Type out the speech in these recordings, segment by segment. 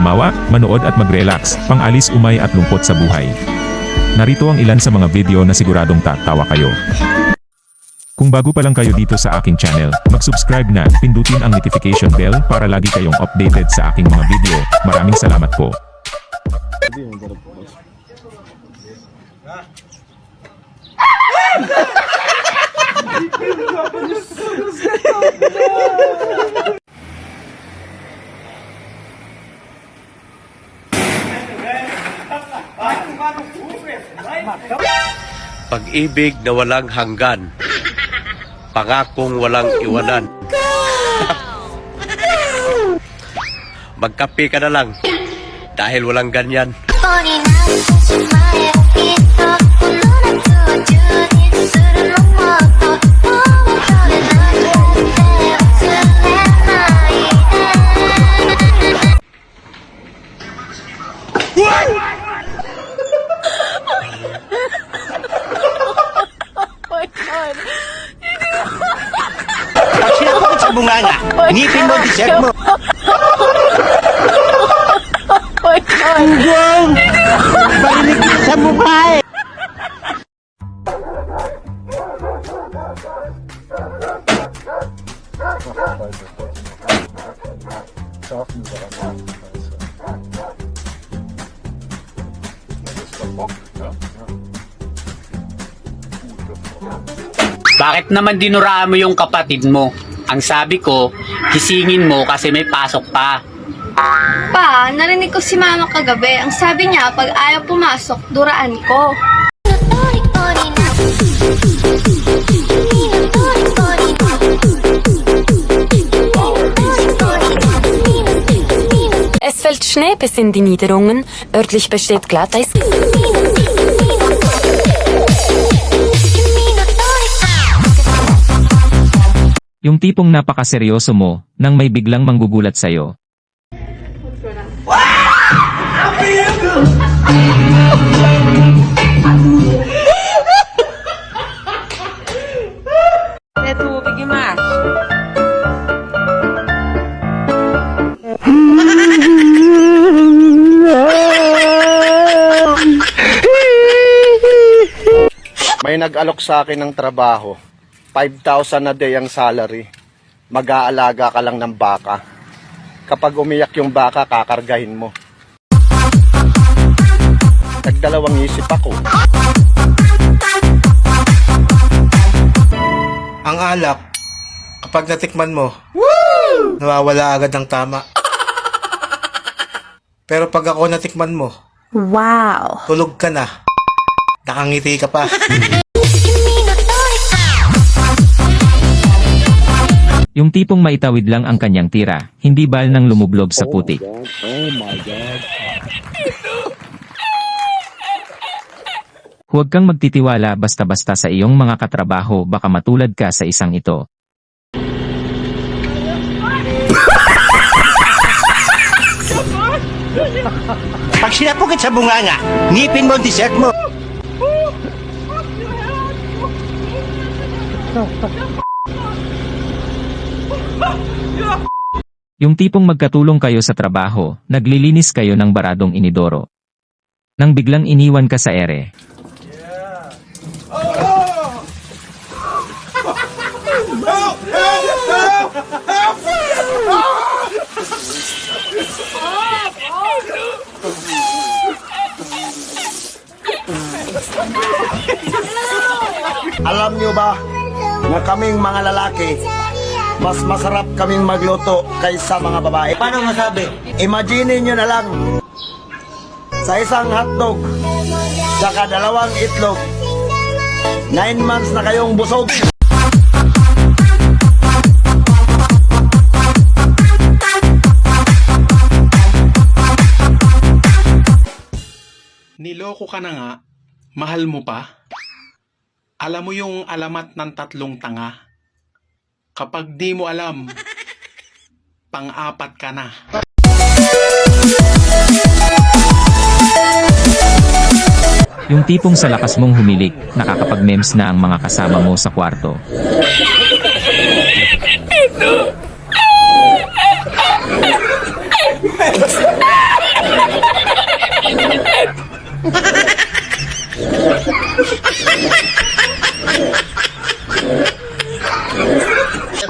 tumawa, manood at mag-relax, pang-alis umay at lungkot sa buhay. Narito ang ilan sa mga video na siguradong tatawa kayo. Kung bago pa lang kayo dito sa aking channel, mag-subscribe na, pindutin ang notification bell para lagi kayong updated sa aking mga video. Maraming salamat po. Pag-ibig na walang hanggan, pangakong walang iwanan. Magkape ka na lang, dahil walang ganyan. Pag sinapakit sa bunganga, ngipin mo, dessert mo. Hanggang! Balinig sa mukha eh! Bakit naman dinuraan mo yung kapatid mo? Ang sabi ko, gisingin mo kasi may pasok pa. Pa, narinig ko si mama kagabi. Ang sabi niya, pag ayaw pumasok, duraan ko. Es fällt Schnee bis in die Niederungen. Örtlich besteht Glatteis. Yung tipong napakaseryoso mo, nang may biglang manggugulat sa'yo. May nag-alok sa akin ng trabaho. 5,000 a day ang salary. Mag-aalaga ka lang ng baka. Kapag umiyak yung baka, kakargahin mo. Nagdalawang isip ako. Ang alak, kapag natikman mo, nawawala agad ng tama. Pero pag ako natikman mo, tulog ka na. Nakangiti ka pa. Yung tipong maitawid lang ang kanyang tira, hindi bal nang lumublob sa putik. Huwag kang magtitiwala basta-basta sa iyong mga katrabaho, baka matulad ka sa isang ito. Pag sinapakit sa bunganga, ngipin mo, dessert mo. Yung tipong magkatulong kayo sa trabaho, naglilinis kayo ng baradong inidoro. Nang biglang iniwan ka sa ere. Alam nyo ba na kaming mga lalaki, mas masarap kaming magluto kaysa mga babae? Paano masabi? Imagine nyo na lang, sa isang hotdog, saka 2 itlog, 9 months na kayong busog. Niloko ka na nga, mahal mo pa? Alam mo yung alamat ng 3 tanga? Kapag di mo alam, pang-4 ka na. Yung tipong sa lakas mong humilik, nakakapag-memes na ang mga kasama mo sa kwarto.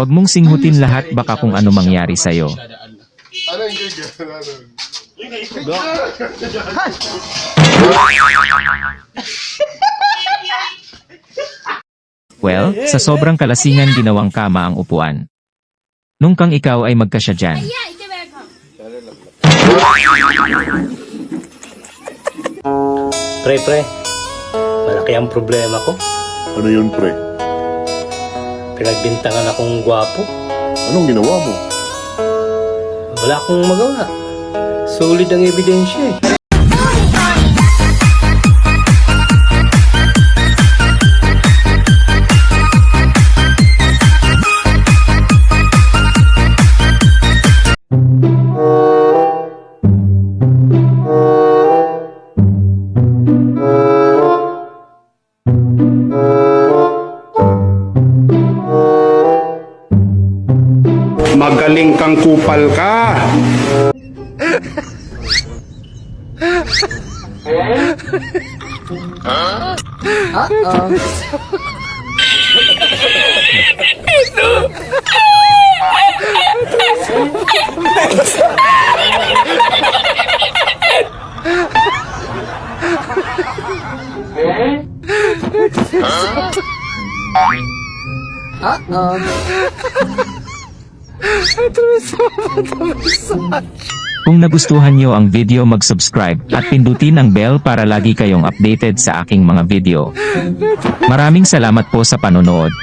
Huwag mong singhutin lahat baka kung ano mangyari sa'yo. Well, sa sobrang kalasingan ginawang kama ang upuan. Nung kang ikaw ay magkasya dyan. Pre, malaki ang problema ko. Ano yun, pre? Pinagbintangan akong gwapo. Anong ginawa mo? Wala akong magawa. Solid ang ebidensya eh. Magaling kang kupal ka. Kung nagustuhan nyo ang video mag-subscribe at pindutin ang bell para lagi kayong updated sa aking mga video. Maraming salamat po sa panonood.